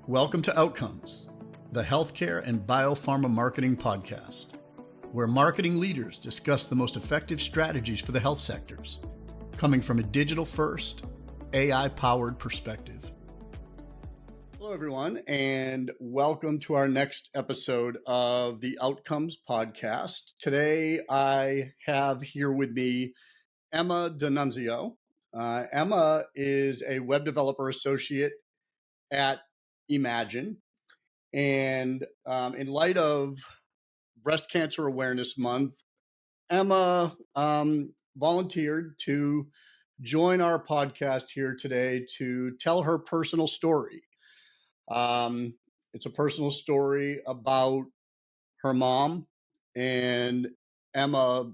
Welcome to Outcomes, the healthcare and biopharma marketing podcast, where marketing leaders discuss the most effective strategies for the health sectors, coming from a digital-first, AI-powered perspective. Hello, everyone, and welcome to our next episode of the Outcomes podcast. Today, I have here with me Emma DeNunzio. Emma is a web developer associate at Emagine. And in light of Breast Cancer Awareness Month, Emma volunteered to join our podcast here today to tell her personal story. It's a personal story about her mom and Emma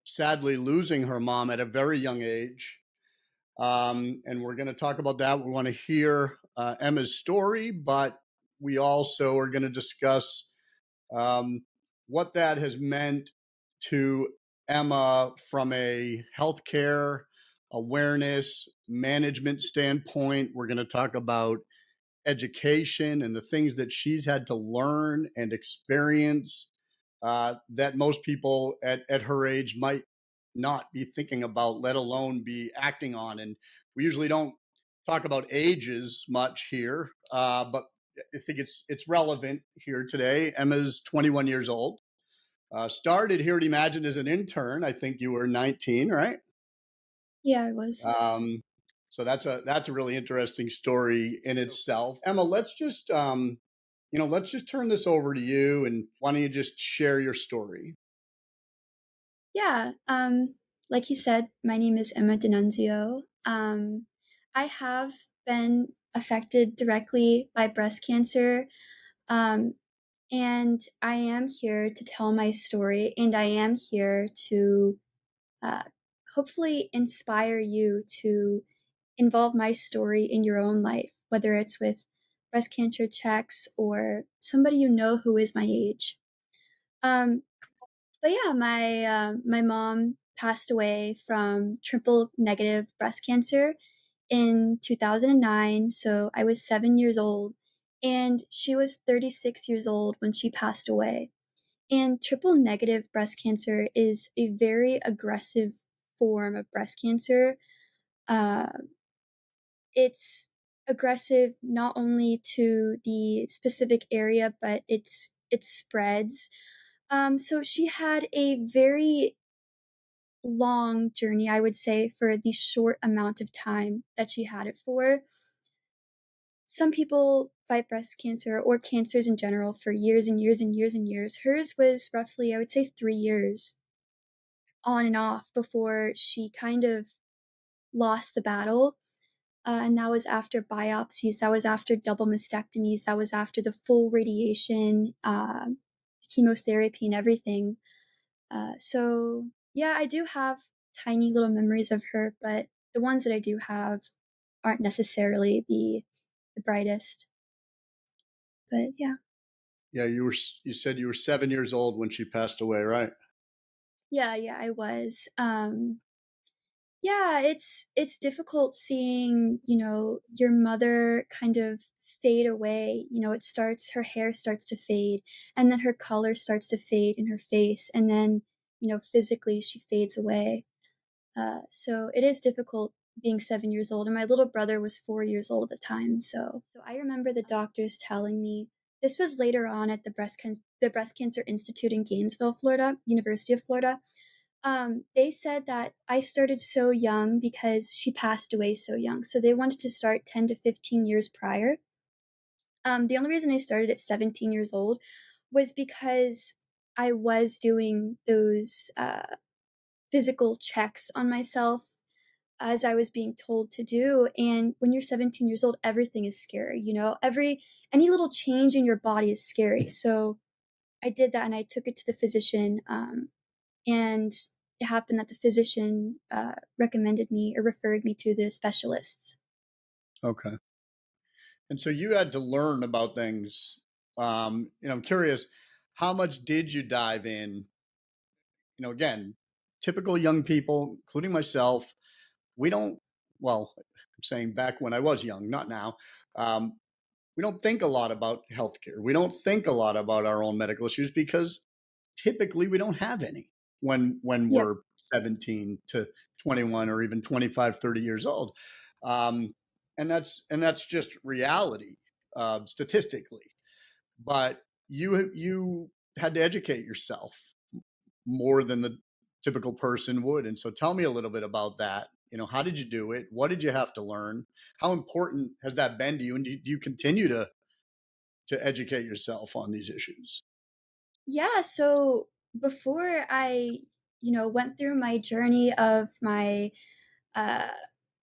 sadly losing her mom at a very young age. And we're going to talk about that. We want to hear Emma's story, but we also are going to discuss what that has meant to Emma from a healthcare awareness management standpoint. We're going to talk about education and the things that she's had to learn and experience that most people at her age might not be thinking about, let alone be acting on. And we usually don't talk about ages much here, but I think it's relevant here today. Emma's 21 years old. Started here at Imagine as an intern. I think you were 19, right? Yeah, I was. So that's a really interesting story in itself. Emma, let's just turn this over to you, and why don't you just share your story? Yeah, like he said, my name is Emma DeNunzio. I have been affected directly by breast cancer, and I am here to tell my story, and I am here to hopefully inspire you to involve my story in your own life, whether it's with breast cancer checks or somebody you know who is my age. But yeah, my mom passed away from triple negative breast cancer in 2009. So I was 7 years old, and she was 36 years old when she passed away. And triple negative breast cancer is a very aggressive form of breast cancer. Uh, it's aggressive not only to the specific area, but it spreads. So she had a very long journey, I would say, for the short amount of time that she had it for. Some people fight breast cancer or cancers in general for years and years and years and years. Hers was roughly, I would say, 3 years on and off before she kind of lost the battle. And that was after biopsies, that was after double mastectomies, that was after the full radiation, chemotherapy, and everything. So yeah, I do have tiny little memories of her, but the ones that I do have aren't necessarily the brightest. But yeah. Yeah, you said you were 7 years old when she passed away, right? Yeah, I was. Yeah, it's difficult seeing, your mother kind of fade away. Her hair starts to fade, and then her color starts to fade in her face, and then, physically she fades away. So it is difficult being 7 years old, and my little brother was 4 years old at the time. So I remember the doctors telling me, this was later on at the Breast Cancer Institute in Gainesville, Florida, University of Florida. They said that I started so young because she passed away so young. So they wanted to start 10 to 15 years prior. The only reason I started at 17 years old was because I was doing those physical checks on myself as I was being told to do. And when you're 17 years old, everything is scary. Any little change in your body is scary. So I did that, and I took it to the physician. And it happened that the physician recommended me or referred me to the specialists. Okay. And so you had to learn about things. I'm curious, how much did you dive in? Again, typical young people, including myself, we don't, well, I'm saying back when I was young, not now. we don't think a lot about healthcare. We don't think a lot about our own medical issues because typically we don't have any when Yep. we're 17 to 21 or even 25, 30 years old. Um, and that's just reality, statistically. But you had to educate yourself more than the typical person would. And so tell me a little bit about that. How did you do it? What did you have to learn? How important has that been to you? And do you continue to educate yourself on these issues? Yeah, so before I, went through my journey of my, uh,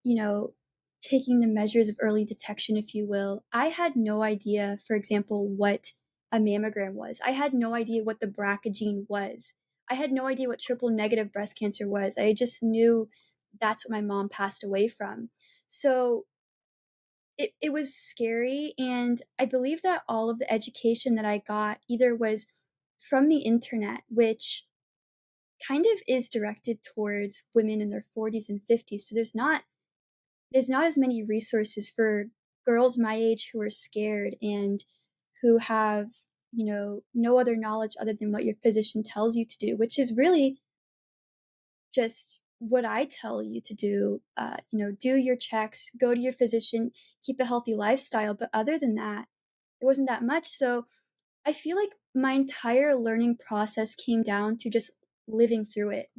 you know, taking the measures of early detection, if you will, I had no idea, for example, what a mammogram was. I had no idea what the BRCA gene was. I had no idea what triple negative breast cancer was. I just knew that's what my mom passed away from. So it was scary, and I believe that all of the education that I got either was from the internet, which kind of is directed towards women in their 40s and 50s, so there's not as many resources for girls my age who are scared and who have, no other knowledge other than what your physician tells you to do, which is really just what I tell you to do. Do your checks, go to your physician, keep a healthy lifestyle. But other than that, there wasn't that much. So I feel like my entire learning process came down to just living through it,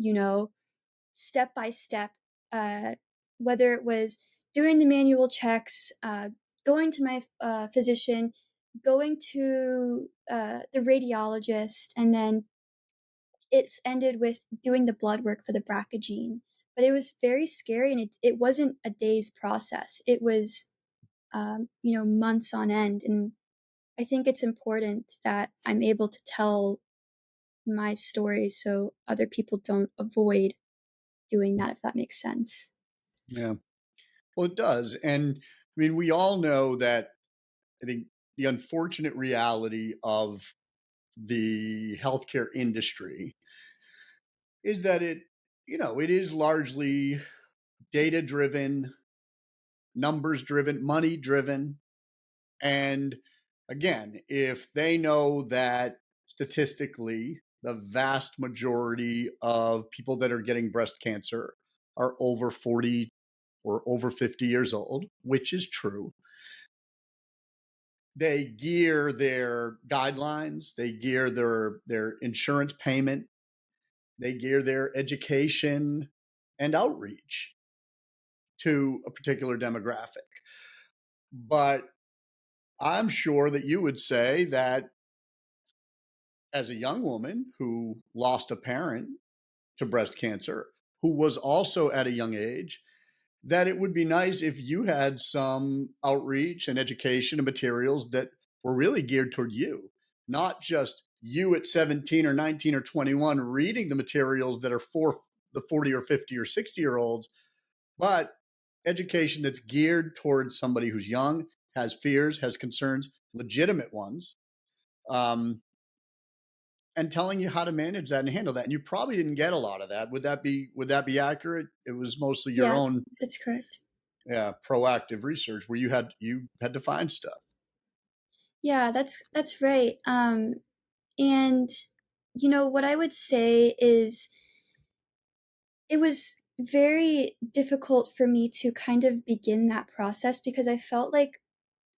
step by step, uh, whether it was doing the manual checks, going to my physician, going to the radiologist, and then it's ended with doing the blood work for the BRCA gene. But it was very scary, and it wasn't a day's process. It was, months on end. And I think it's important that I'm able to tell my story so other people don't avoid doing that, if that makes sense. Yeah. Well, it does. And I mean, we all know that I think the unfortunate reality of the healthcare industry is that it is largely data driven, numbers driven, money driven. And again, if they know that statistically, the vast majority of people that are getting breast cancer are over 40 or over 50 years old, which is true, they gear their guidelines, they gear their insurance payment, they gear their education and outreach to a particular demographic. But I'm sure that you would say that as a young woman who lost a parent to breast cancer, who was also at a young age, that it would be nice if you had some outreach and education and materials that were really geared toward you, not just you at 17 or 19 or 21 reading the materials that are for the 40 or 50 or 60-year olds, but education that's geared towards somebody who's young, has fears, has concerns, legitimate ones, um, and telling you how to manage that and handle that. And you probably didn't get a lot of that. Would that be accurate? It was mostly your Yeah, own, that's correct. yeah, proactive research where you had to find stuff. Yeah, that's right. And what I would say is it was very difficult for me to kind of begin that process because I felt like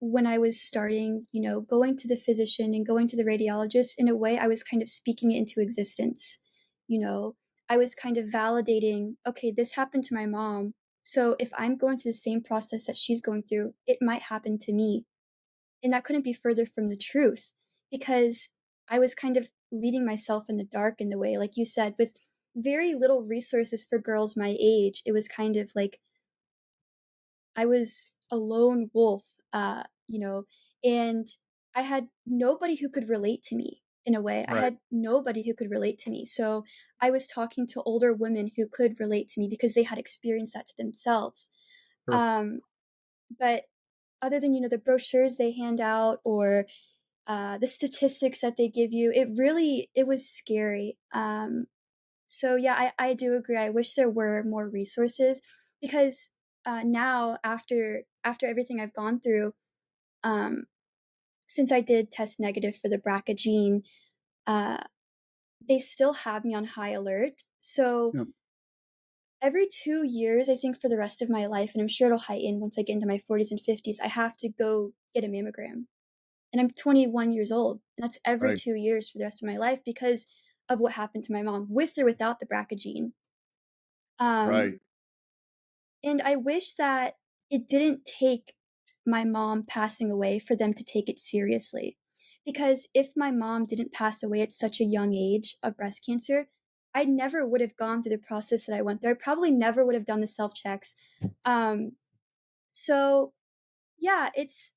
when I was starting, going to the physician and going to the radiologist, in a way, I was kind of speaking it into existence. You know, I was kind of validating, okay, this happened to my mom. So if I'm going through the same process that she's going through, it might happen to me. And that couldn't be further from the truth because I was kind of leading myself in the dark in the way, like you said, with very little resources for girls my age. It was kind of like I was a lone wolf, and I had nobody who could relate to me in a way. I Right. had nobody who could relate to me. So I was talking to older women who could relate to me because they had experienced that to themselves. Sure. Um, but other than, the brochures they hand out or the statistics that they give you, it was scary. So yeah, I do agree. I wish there were more resources because now after everything I've gone through, um, since I did test negative for the BRCA gene, uh, they still have me on high alert. So Yeah. every 2 years, I think for the rest of my life, and I'm sure it'll heighten once I get into my 40s and 50s, I have to go get a mammogram. And I'm 21 years old. And that's every Right. 2 years for the rest of my life because of what happened to my mom, with or without the BRCA gene. Um, Right. and I wish that it didn't take my mom passing away for them to take it seriously. Because if my mom didn't pass away at such a young age of breast cancer, I never would have gone through the process that I went through. I probably never would have done the self checks. Um, so yeah, it's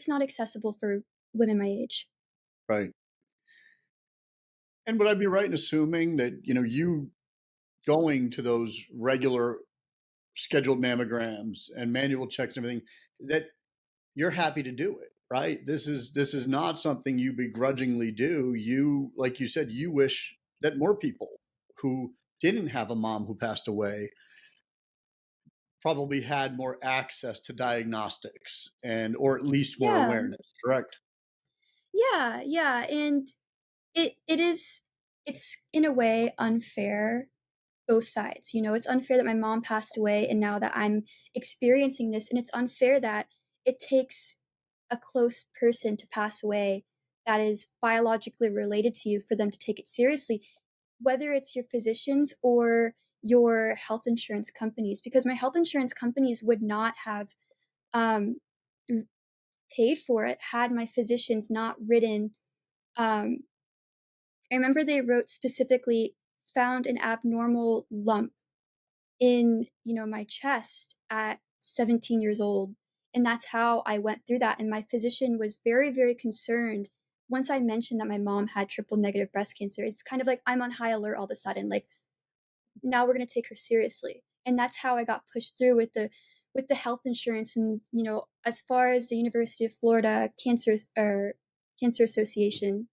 not accessible for women my age. Right. And would I be right in assuming that, you going to those regular scheduled mammograms and manual checks and everything, that you're happy to do it, right? This is not something you begrudgingly do. You, like you said, you wish that more people who didn't have a mom who passed away probably had more access to diagnostics and or at least more Yeah, awareness, correct? yeah, and it is, it's in a way unfair, both sides. You know, it's unfair that my mom passed away and now that I'm experiencing this, and it's unfair that it takes a close person to pass away that is biologically related to you for them to take it seriously, whether it's your physicians or your health insurance companies, because my health insurance companies would not have um, paid for it had my physicians not written. um, I remember they wrote specifically, found an abnormal lump in, my chest at 17 years old. And that's how I went through that. And my physician was very, very concerned once I mentioned that my mom had triple negative breast cancer. It's kind of like I'm on high alert all of a sudden. Like, now we're going to take her seriously. And that's how I got pushed through with the health insurance. And, as far as the University of Florida Cancer Association,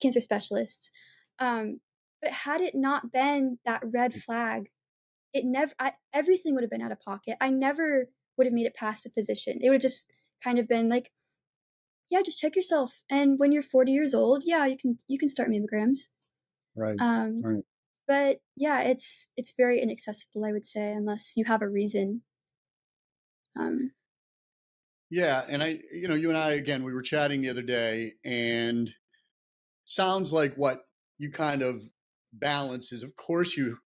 cancer specialists. But had it not been that red flag, everything would have been out of pocket. I never would have made it past a physician. It would have just kind of been like, yeah, just check yourself. And when you're 40 years old, yeah, you can start mammograms. Right. Um, Right. but yeah, it's very inaccessible, I would say, unless you have a reason. Um, Yeah, and you and I again, we were chatting the other day, and sounds like what you kind of balance is, of course you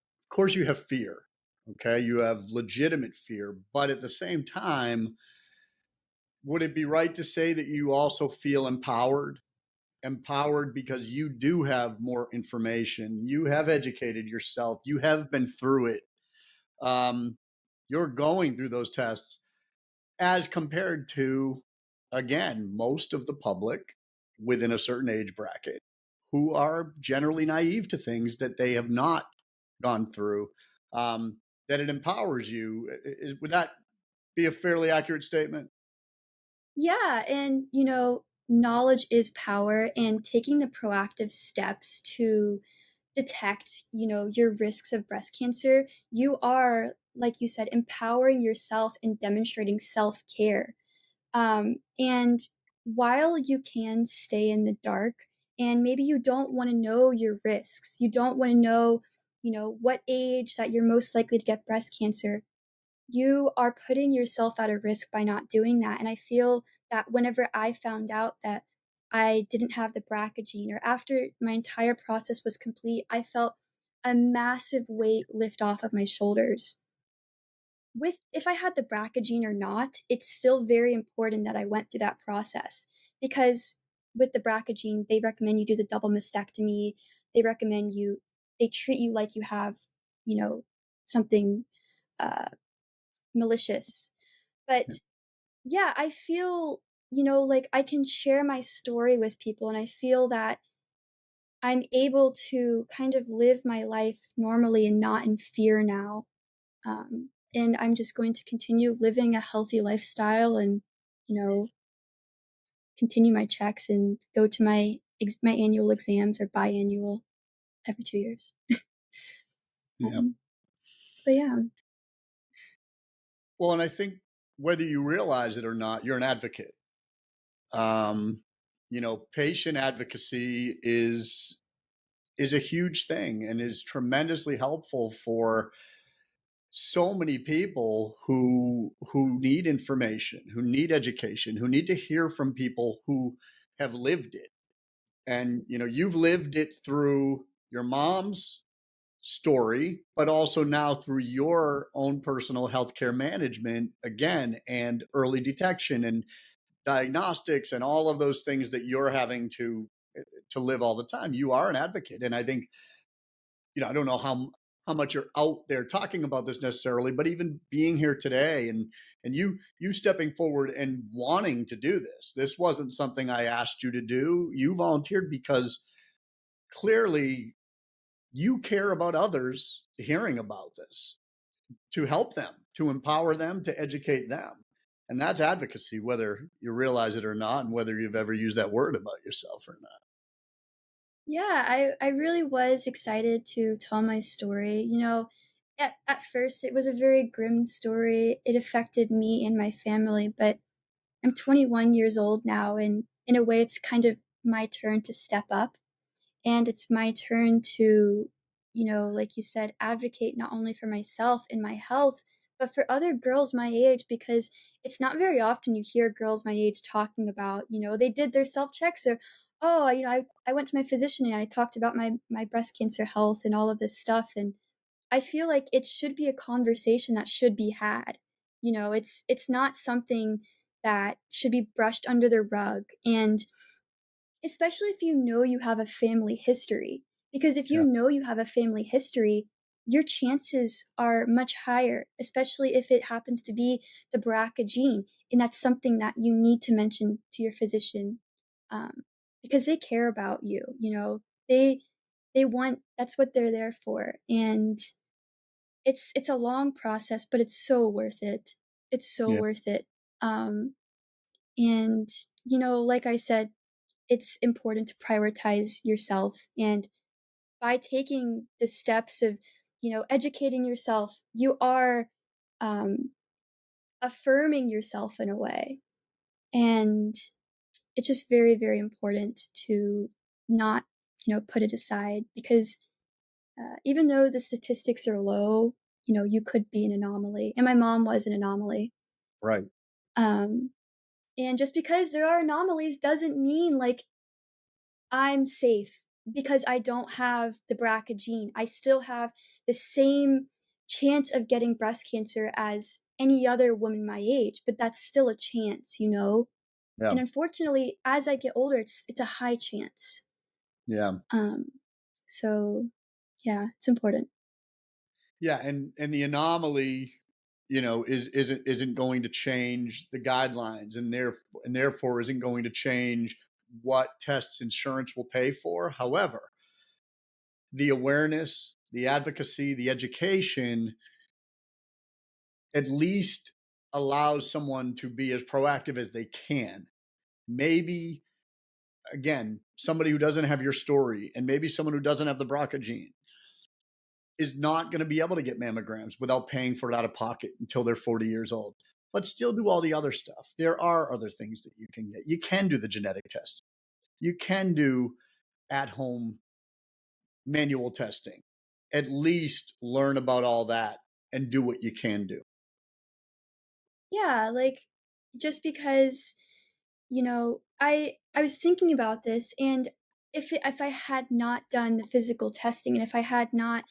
have fear. Okay, you have legitimate fear, but at the same time, would it be right to say that you also feel empowered? Empowered because you do have more information, you have educated yourself, you have been through it. Um, you're going through those tests as compared to, again, most of the public within a certain age bracket who are generally naive to things that they have not gone through. That it empowers you. Would that be a fairly accurate statement? yeah, and knowledge is power, and taking the proactive steps to detect, your risks of breast cancer, you are, like you said, empowering yourself and demonstrating self-care. And while you can stay in the dark and maybe you don't want to know your risks, you don't want to know, what age that you're most likely to get breast cancer, you are putting yourself at a risk by not doing that. And I feel that whenever I found out that I didn't have the BRCA gene, or after my entire process was complete, I felt a massive weight lift off of my shoulders. With if I had the BRCA gene or not, it's still very important that I went through that process, because with the BRCA gene, they recommend you do the double mastectomy. They recommend they treat you like you have, something uh, malicious. But yeah, I feel, like I can share my story with people, and I feel that I'm able to kind of live my life normally and not in fear now. And I'm just going to continue living a healthy lifestyle and, you know, continue my checks and go to my annual exams, or biannual, every 2 years. Yeah. Um, but yeah, Well, and I think whether you realize it or not, you're an advocate. Um, patient advocacy is a huge thing and is tremendously helpful for so many people who need information, who need education, who need to hear from people who have lived it. And you've lived it through your mom's story, but also now through your own personal healthcare management again, and early detection and diagnostics and all of those things that you're having to live all the time. You are an advocate, and I think I don't know how much you're out there talking about this necessarily, but even being here today and you stepping forward and wanting to do this wasn't something I asked you to do. You volunteered because clearly you care about others hearing about this, to help them, to empower them, to educate them. And that's advocacy, whether you realize it or not, and whether you've ever used that word about yourself or not. Yeah, I really was excited to tell my story. At first, it was a very grim story. It affected me and my family, but I'm 21 years old now, and in a way, it's kind of my turn to step up. And it's my turn to, like you said, advocate not only for myself and my health, but for other girls my age, because it's not very often you hear girls my age talking about, they did their self checks or, oh, I went to my physician and I talked about my breast cancer health and all of this stuff. And I feel like it should be a conversation that should be had. It's not something that should be brushed under the rug. And especially if you know you have a family history. Because if you Yeah. know you have a family history, your chances are much higher, especially if it happens to be the BRCA gene. And that's something that you need to mention to your physician, because they care about you. They want, that's what they're there for. And it's a long process, but it's so worth it. It's so Yeah. worth it. Um, and, like I said, it's important to prioritize yourself. And by taking the steps of, educating yourself, you are um, affirming yourself in a way. And it's just very, very important to not, put it aside because even though the statistics are low, you could be an anomaly. And my mom was an anomaly. Right. Um, and just because there are anomalies doesn't mean like I'm safe because I don't have the BRCA gene. I still have the same chance of getting breast cancer as any other woman my age, but that's still a chance. Yeah. And unfortunately, as I get older, it's a high chance. Yeah. Um, so yeah, it's important. Yeah. And the anomaly, isn't going to change the guidelines, and therefore isn't going to change what tests insurance will pay for. However, the awareness, the advocacy, the education at least allows someone to be as proactive as they can. Maybe, again, somebody who doesn't have your story, and maybe someone who doesn't have the BRCA gene, is not going to be able to get mammograms without paying for it out of pocket until they're 40 years old, but still do all the other stuff. There are other things that you can get. You can do the genetic testing. You can do at home manual testing. At least learn about all that and do what you can do. Yeah, like just because I was thinking about this, and if I had not done the physical testing, and if I had not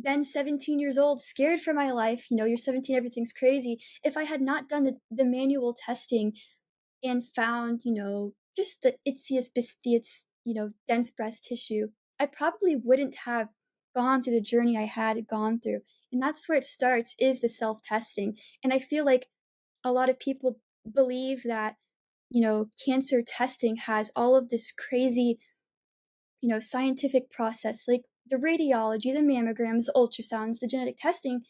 been 17 years old, scared for my life, you're 17, everything's crazy. If I had not done the manual testing and found, just the itziest bistiest, dense breast tissue, I probably wouldn't have gone through the journey I had gone through. And that's where it starts, is the self-testing. And I feel like a lot of people believe that cancer testing has all of this crazy, scientific process, like the radiology, the mammograms, the ultrasounds, the genetic testing.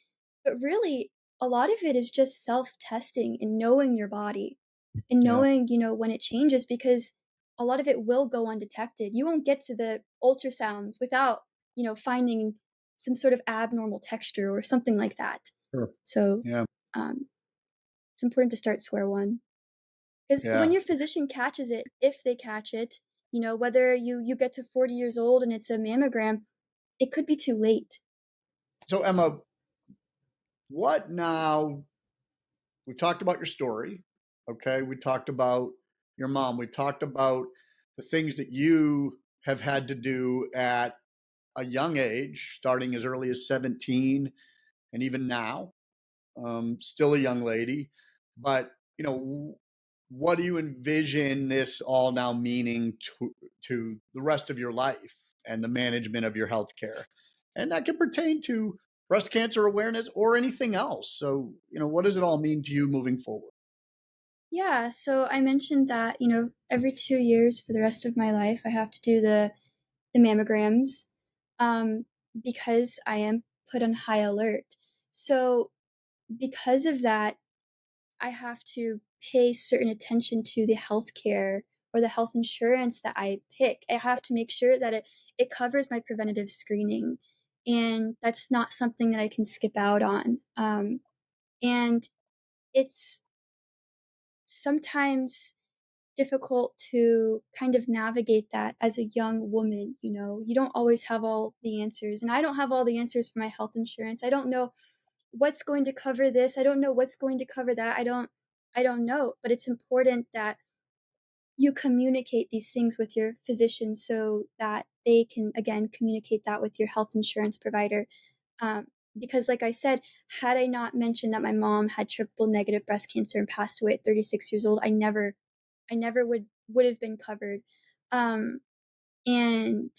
But really, a lot of it is just self testing and knowing your body and Yeah. knowing, when it changes, because a lot of it will go undetected. You won't get to the ultrasounds without, finding some sort of abnormal texture or something like that. Sure. So Yeah. um, it's important to start square one. Because when Yeah. your physician catches it, if they catch it, whether you get to 40 years old and it's a mammogram, it could be too late. So Emma, what now? We've talked about your story. Okay. We talked about your mom. We've talked about the things that you have had to do at a young age, starting as early as 17, and even now, still a young lady. But, what do you envision this all now meaning to the rest of your life and the management of your healthcare? And that can pertain to breast cancer awareness or anything else. So, what does it all mean to you moving forward? Yeah, so I mentioned that, every 2 years for the rest of my life, I have to do the mammograms um, because I am put on high alert. So, because of that, I have to pay certain attention to the healthcare or the health insurance that I pick. I have to make sure that it covers my preventative screening. And that's not something that I can skip out on. And it's sometimes difficult to kind of navigate that as a young woman. You don't always have all the answers, and I don't have all the answers for my health insurance. I don't know what's going to cover this. I don't know what's going to cover that. I don't know, but it's important that you communicate these things with your physician so that they can again communicate that with your health insurance provider. um, because like I said, had I not mentioned that my mom had triple negative breast cancer and passed away at 36 years old, I never would have been covered. Um, and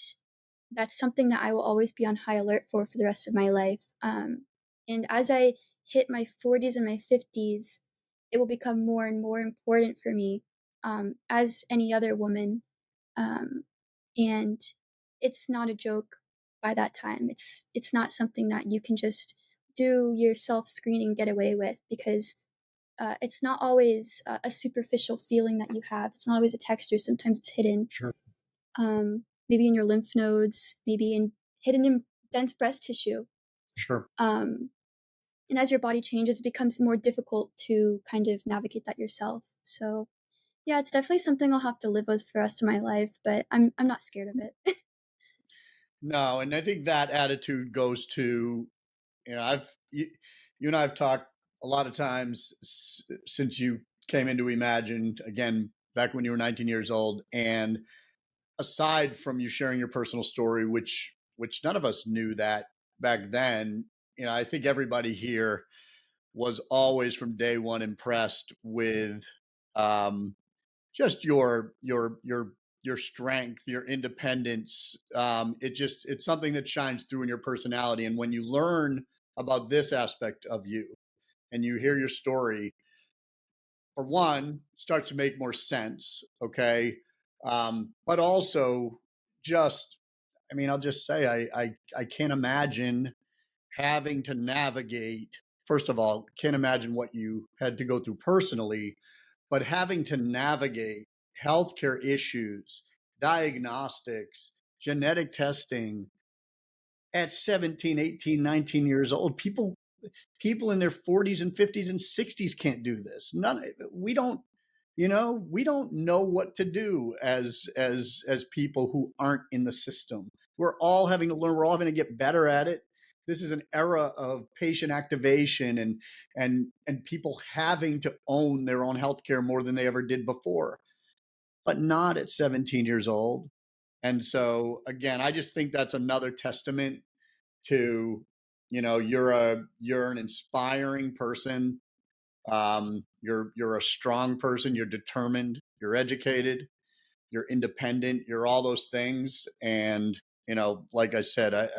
that's something that I will always be on high alert for the rest of my life. And as I hit my 40s and my 50s, it will become more and more important for me, as any other woman. Um, and it's not a joke by that time. It's not something that you can just do your self screening get away with, because it's not always a superficial feeling that you have. It's not always a texture. Sometimes it's hidden, Sure. maybe in your lymph nodes, maybe hidden in dense breast tissue. Sure. Um, and as your body changes, it becomes more difficult to kind of navigate that yourself. So yeah, it's definitely something I'll have to live with for the rest of my life, but I'm not scared of it. No, and I think that attitude goes to, you and I have talked a lot of times since you came into Imagine, again, back when you were 19 years old. And aside from you sharing your personal story, which none of us knew that back then, I think everybody here was always from day one impressed with um, just your strength, your independence. It's something that shines through in your personality. And when you learn about this aspect of you and you hear your story, for one, starts to make more sense. Okay. But also just, I'll just say, I can't imagine having to navigate, first of all, can't imagine what you had to go through personally, but having to navigate healthcare issues, diagnostics, genetic testing at 17, 18, 19 years old. People in their 40s and 50s and 60s can't do this. None we don't we don't know what to do as people who aren't in the system. We're all having to learn, we're all having to get better at it. This is an era of patient activation and people having to own their own healthcare more than they ever did before, but not at 17 years old. And so again, I just think that's another testament to, you're an inspiring person. You're a strong person. You're determined. You're educated. You're independent. You're all those things. And like I said,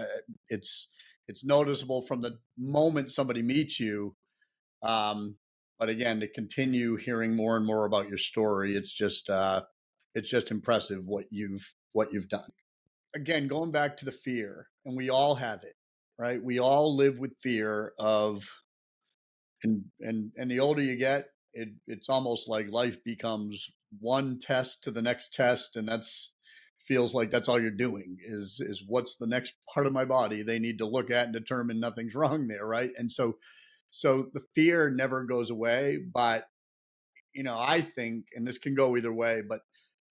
it's it's noticeable from the moment somebody meets you. Um, but again, to continue hearing more and more about your story, it's just impressive what you've done. Again, going back to the fear, and we all have it, right? We all live with fear of, and the older you get, it's almost like life becomes one test to the next test, and that's feels like that's all you're doing is what's the next part of my body they need to look at and determine nothing's wrong there, right? And so the fear never goes away, but I think, and this can go either way, but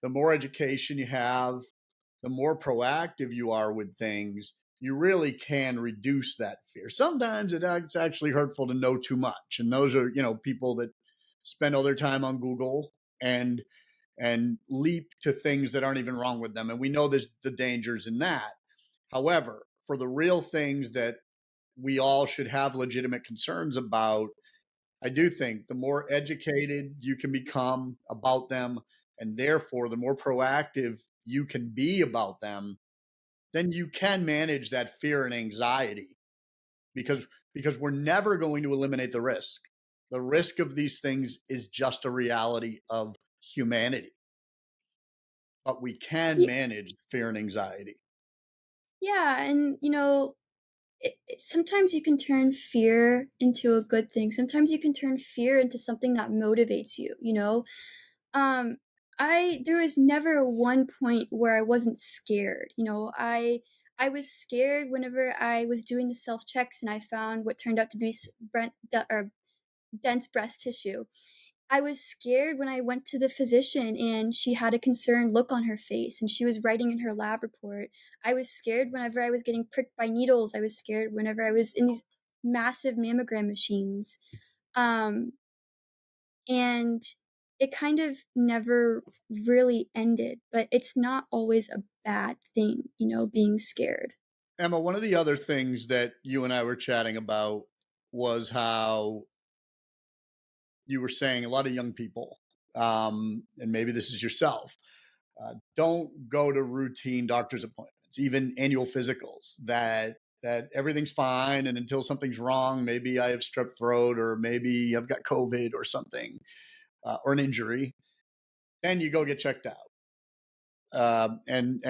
the more education you have, the more proactive you are with things, you really can reduce that fear. Sometimes it's actually hurtful to know too much. And those are, people that spend all their time on Google and leap to things that aren't even wrong with them. And we know there's the dangers in that. However, for the real things that we all should have legitimate concerns about, I do think the more educated you can become about them, and therefore the more proactive you can be about them, then you can manage that fear and anxiety because we're never going to eliminate the risk. The risk of these things is just a reality of humanity, but we can Ye manage fear and anxiety. yeah, and, sometimes you can turn fear into a good thing. Sometimes you can turn fear into something that motivates you, you know? Um, there was never one point where I wasn't scared, I was scared whenever I was doing the self-checks and I found what turned out to be dense breast tissue. I was scared when I went to the physician and she had a concerned look on her face and she was writing in her lab report. I was scared whenever I was getting pricked by needles. I was scared whenever I was in these massive mammogram machines. Um, and it kind of never really ended, but it's not always a bad thing, being scared. Emma, one of the other things that you and I were chatting about was how you were saying a lot of young people, and maybe this is yourself, don't go to routine doctor's appointments, even annual physicals. That everything's fine, and until something's wrong, maybe I have strep throat, or maybe I've got COVID or something, or an injury, then you go get checked out. And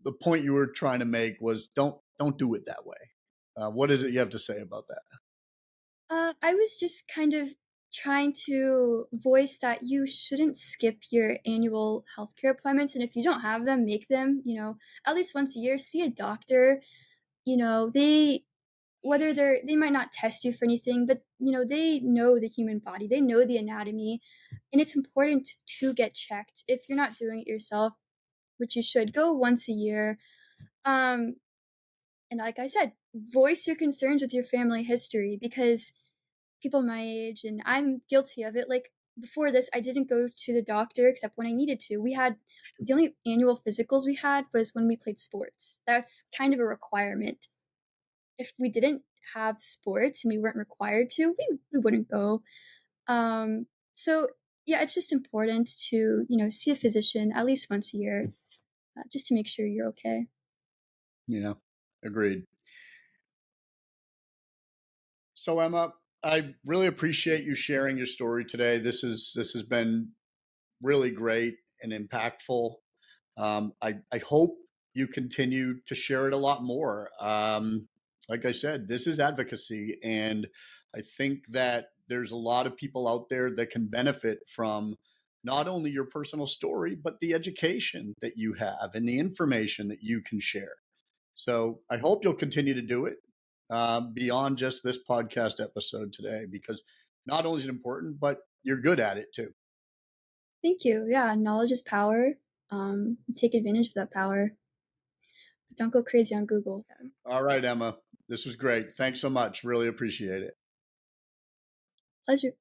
the point you were trying to make was don't do it that way. What is it you have to say about that? I was just kind of trying to voice that you shouldn't skip your annual healthcare appointments, and if you don't have them, make them. At least once a year. See a doctor. They whether they might not test you for anything, but they know the human body. They know the anatomy, and it's important to get checked if you're not doing it yourself, which you should. Go once a year. Um, and like I said, voice your concerns with your family history because people my age, and I'm guilty of it. Like before this, I didn't go to the doctor except when I needed to. We had the only annual physicals we had was when we played sports. That's kind of a requirement. If we didn't have sports and we weren't required to, we wouldn't go. So yeah, it's just important to, see a physician at least once a year, just to make sure you're okay. Yeah, agreed. So Emma, I really appreciate you sharing your story today. This has been really great and impactful. I hope you continue to share it a lot more. Like I said, this is advocacy, and I think that there's a lot of people out there that can benefit from not only your personal story, but the education that you have and the information that you can share. So I hope you'll continue to do it beyond just this podcast episode today, because not only is it important, but you're good at it too. Thank you. Yeah, knowledge is power. Take advantage of that power. But don't go crazy on Google. Yeah. All right, Emma, this was great. Thanks so much. Really appreciate it. Pleasure.